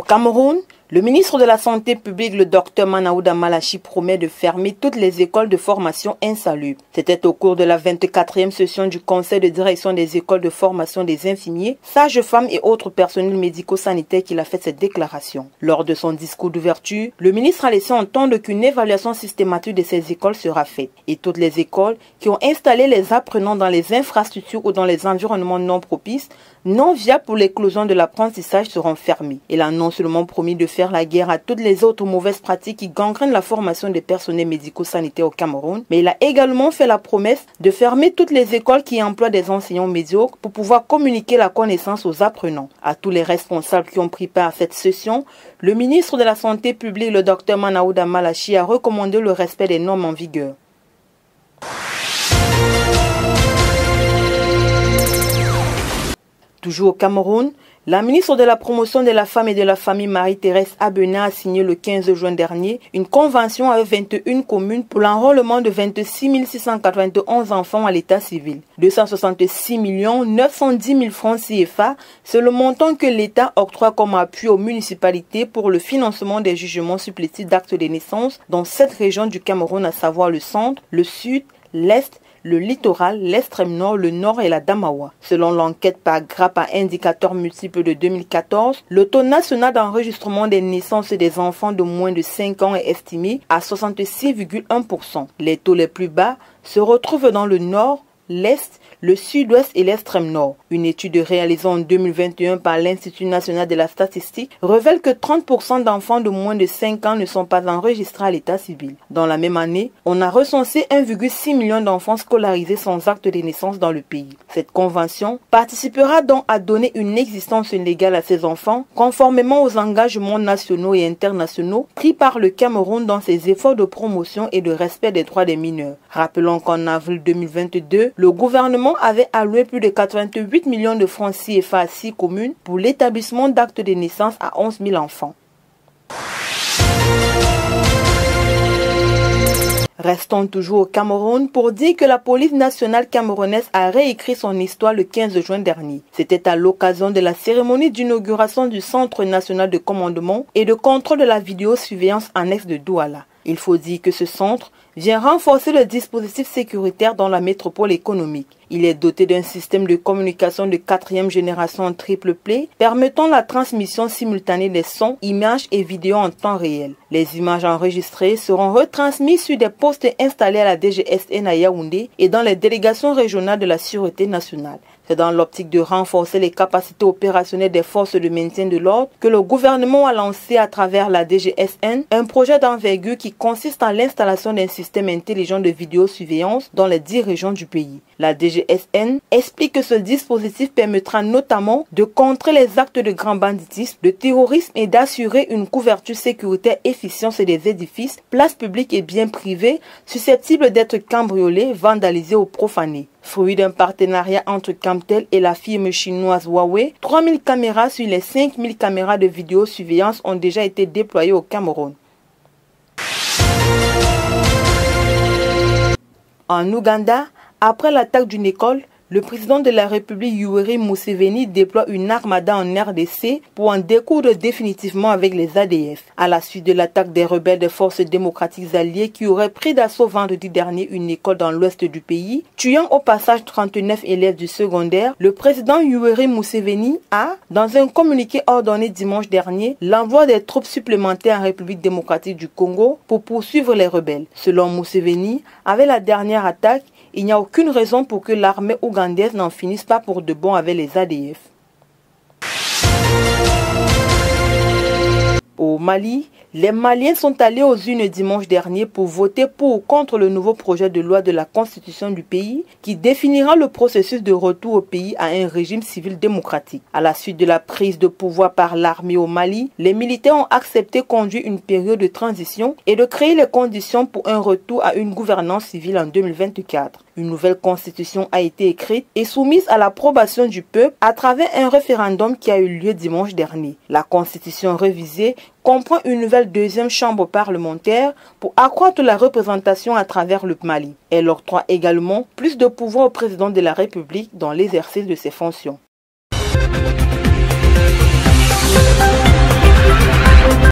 Cameroun, le ministre de la Santé publique, le Dr Manaouda Malachi, promet de fermer toutes les écoles de formation insalubres. C'était au cours de la 24e session du Conseil de direction des écoles de formation des infirmiers, sages-femmes et autres personnels médico-sanitaires qu'il a fait cette déclaration. Lors de son discours d'ouverture, le ministre a laissé entendre qu'une évaluation systématique de ces écoles sera faite. Et toutes les écoles qui ont installé les apprenants dans les infrastructures ou dans les environnements non propices, non viables pour l'éclosion de l'apprentissage, seront fermées. Il a non seulement promis de faire la guerre à toutes les autres mauvaises pratiques qui gangrènent la formation des personnels médico-sanitaires au Cameroun, mais il a également fait la promesse de fermer toutes les écoles qui emploient des enseignants médiocres pour pouvoir communiquer la connaissance aux apprenants. À tous les responsables qui ont pris part à cette session, le ministre de la Santé publique, le Dr Manaouda Malachi, a recommandé le respect des normes en vigueur. Toujours au Cameroun, la ministre de la Promotion de la Femme et de la Famille, Marie-Thérèse Abena, a signé le 15 juin dernier une convention avec 21 communes pour l'enrôlement de 26 691 enfants à l'état civil. 266 910 000 francs CFA, c'est le montant que l'État octroie comme appui aux municipalités pour le financement des jugements supplétifs d'actes de naissance dans 7 régions du Cameroun, à savoir le centre, le sud, l'est, le littoral, l'extrême nord, le nord et la Damawa. Selon l'enquête par grappe à indicateurs multiples de 2014, le taux national d'enregistrement des naissances des enfants de moins de 5 ans est estimé à 66,1%. Les taux les plus bas se retrouvent dans le nord, l'est, le sud-ouest et l'extrême nord. Une étude réalisée en 2021 par l'Institut national de la statistique révèle que 30% d'enfants de moins de 5 ans ne sont pas enregistrés à l'état civil. Dans la même année, on a recensé 1,6 million d'enfants scolarisés sans acte de naissance dans le pays. Cette convention participera donc à donner une existence légale à ces enfants, conformément aux engagements nationaux et internationaux pris par le Cameroun dans ses efforts de promotion et de respect des droits des mineurs. Rappelons qu'en avril 2022, le gouvernement avait alloué plus de 88 millions de francs CFA à 6 communes pour l'établissement d'actes de naissance à 11 000 enfants. Restons toujours au Cameroun pour dire que la police nationale camerounaise a réécrit son histoire le 15 juin dernier. C'était à l'occasion de la cérémonie d'inauguration du Centre national de commandement et de contrôle de la vidéosurveillance annexe de Douala. Il faut dire que ce centre vient renforcer le dispositif sécuritaire dans la métropole économique. Il est doté d'un système de communication de 4e génération en triple play, permettant la transmission simultanée des sons, images et vidéos en temps réel. Les images enregistrées seront retransmises sur des postes installés à la DGSN à Yaoundé et dans les délégations régionales de la Sûreté nationale. C'est dans l'optique de renforcer les capacités opérationnelles des forces de maintien de l'ordre que le gouvernement a lancé à travers la DGSN un projet d'envergure qui consiste en l'installation d'un système intelligent de vidéosurveillance dans les 10 régions du pays. La DGSN explique que ce dispositif permettra notamment de contrer les actes de grand banditisme, de terrorisme et d'assurer une couverture sécuritaire efficiente des édifices, places publiques et biens privés susceptibles d'être cambriolés, vandalisés ou profanés. Fruit d'un partenariat entre Camtel et la firme chinoise Huawei, 3000 caméras sur les 5000 caméras de vidéosurveillance ont déjà été déployées au Cameroun. En Ouganda, après l'attaque d'une école, le président de la République Yoweri Museveni déploie une armada en RDC pour en découdre définitivement avec les ADF. À la suite de l'attaque des rebelles des forces démocratiques alliées qui auraient pris d'assaut vendredi dernier une école dans l'ouest du pays, tuant au passage 39 élèves du secondaire, le président Yoweri Museveni a, dans un communiqué ordonné dimanche dernier, l'envoi des troupes supplémentaires en République démocratique du Congo pour poursuivre les rebelles. Selon Museveni, avec la dernière attaque, il n'y a aucune raison pour que l'armée ougandaise n'en finisse pas pour de bon avec les ADF. Au Mali, les Maliens sont allés aux urnes dimanche dernier pour voter pour ou contre le nouveau projet de loi de la constitution du pays qui définira le processus de retour au pays à un régime civil démocratique. À la suite de la prise de pouvoir par l'armée au Mali, les militaires ont accepté conduire une période de transition et de créer les conditions pour un retour à une gouvernance civile en 2024. Une nouvelle constitution a été écrite et soumise à l'approbation du peuple à travers un référendum qui a eu lieu dimanche dernier. La constitution révisée comprend une nouvelle deuxième chambre parlementaire pour accroître la représentation à travers le Mali. Elle octroie également plus de pouvoir au président de la République dans l'exercice de ses fonctions.